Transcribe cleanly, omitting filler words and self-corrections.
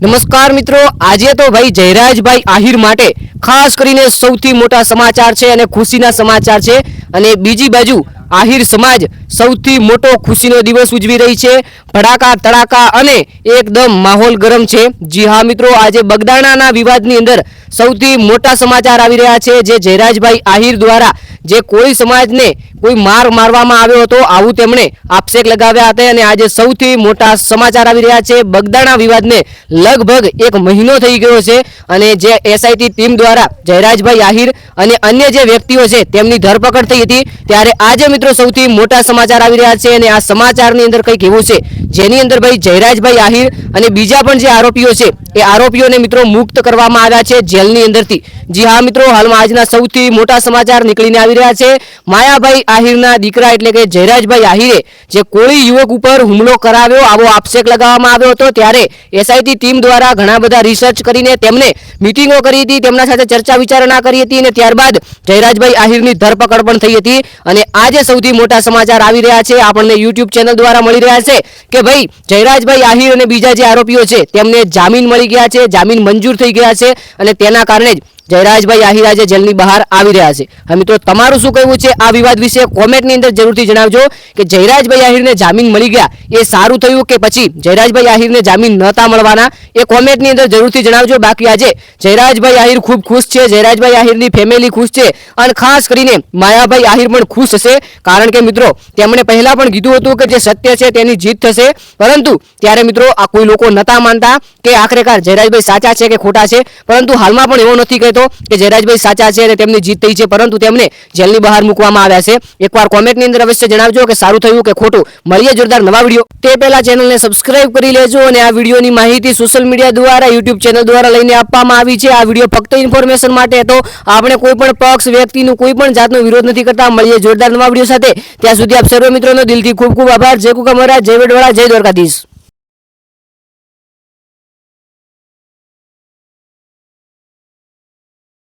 નમસ્કાર મિત્રો, આજે તો ભાઈ જયરાજભાઈ આહિર માટે ખાસ કરીને સૌથી મોટા સમાચાર છે અને ખુશીના સમાચાર છે। અને બીજી બાજુ આહિર સમાજ સૌથી મોટો ખુશીનો દિવસ ઉજવી રહી છે। ભડાકા તડાકા અને એકદમ માહોલ ગરમ છે। જી હા મિત્રો, આજે બગદાણાના વિવાદની અંદર સૌથી મોટા સમાચાર આવી રહ્યા છે। જે જયરાજભાઈ આહિર દ્વારા જે કોઈ સમાજને કોઈ મારવામાં આવ્યો હતો, આવું તેમણે આક્ષેપ લગાવ્યા હતા અને આજે સૌથી મોટા સમાચાર આવી રહ્યા છે। બગદાણા વિવાદને લગભગ એક મહિનો થઈ ગયો છે અને જે એસઆઈટી ટીમ દ્વારા જયરાજભાઈ આહિર અને અન્ય જે વ્યક્તિઓ છે તેમની ધરપકડ થઈ હતી, ત્યારે આજે મિત્રો સૌથી મોટા સમાચાર આવી રહ્યા છે। અને આ સમાચારની અંદર કંઈક એવું છે જેની અંદર ભાઈ જયરાજભાઈ આહિર અને બીજા પણ જે આરોપીઓ છે એ આરોપીઓને મિત્રો મુક્ત કરવામાં આવ્યા છે જેલની અંદરથી। જી હા મિત્રો, હાલમાં આજના સૌથી મોટા સમાચાર નીકળીને આવી રહ્યા છે। માયાભાઈ આહિરના દીકરા એટલે કે જયરાજભાઈ આહિરે જે કોળી યુવક ઉપર હુમલો કરાવ્યો, આવો આક્ષેપ લગાવવામાં આવ્યો હતો, ત્યારે એસઆઈટી ટીમ દ્વારા ઘણા બધા રિસર્ચ કરીને તેમને મીટિંગો કરી હતી, તેમના સાથે ચર્ચા વિચારણા કરી હતી અને ત્યારબાદ જયરાજભાઈ આહિરની ધરપકડ પણ થઈ હતી। અને આજે સૌથી મોટા સમાચાર આવી રહ્યા છે, આપણને યુટ્યુબ ચેનલ દ્વારા મળી રહ્યા છે કે ભાઈ જયરાજભાઈ આહિર અને બીજા જે આરોપીઓ છે તેમને જામીન મળી ગયા છે, જામીન મંજૂર થઈ ગયા છે અને તેના કારણે જ જયરાજભાઈ આહિર આજે જેલની બહાર આવી રહ્યા છે। હવે મિત્રો, તમારું શું કહેવું છે આ વિવાદ વિશે કોમેન્ટની અંદર જરૂરથી જણાવજો કે જયરાજભાઈ આહિરને જામીન મળી ગયા એ સારું થયું કે પછી જયરાજભાઈ આહિરને જામીન નહોતા મળવાના, એ કોમેન્ટની અંદર જરૂરથી જણાવજો। બાકી આજે જયરાજભાઈ આહિર ખૂબ ખુશ છે, જયરાજભાઈ આહિરની ફેમિલી ખુશ છે અને ખાસ કરીને માયાભાઈ આહિર પણ ખુશ હશે, કારણ કે મિત્રો તેમણે પહેલા પણ કીધું હતું કે જે સત્ય છે તેની જીત થશે, પરંતુ ત્યારે મિત્રો આ કોઈ લોકો નહોતા માનતા કે આખરેકાર જયરાજભાઈ સાચા છે કે ખોટા છે, પરંતુ હાલમાં પણ એવો નથી કહેતો કે જયરાજભાઈ સાચા છે અને તેમની જીત થઈ છે, પરંતુ તેમને જેલની બહાર મૂકવામાં આવ્યા છે। એકવાર કોમેન્ટની અંદર અવશ્ય જણાવજો કે સારું થયું કે ખોટું। મળીએ જોરદાર નવા વિડીયો, તે પહેલા ચેનલને સબસ્ક્રાઇબ કરી લેજો અને આ વિડીયોની માહિતી સોશિયલ મીડિયા દ્વારા યુટ્યુબ ચેનલ દ્વારા લઈને આપવામાં આવી છે। આ વિડીયો ફક્ત ઇન્ફોર્મેશન માટે હતો, આપણે કોઈ પણ પક્ષ વ્યક્તિનું કોઈ પણ જાતનો વિરોધ નથી કરતા। મળીએ જોરદાર નવા વિડીયો સાથે, ત્યાં સુધી આપ સર્વ મિત્રોનો દિલથી ખૂબ ખૂબ આભાર। જય કુકા મહારાજ, જય વડવાળા, જય દ્વારકાધીશ।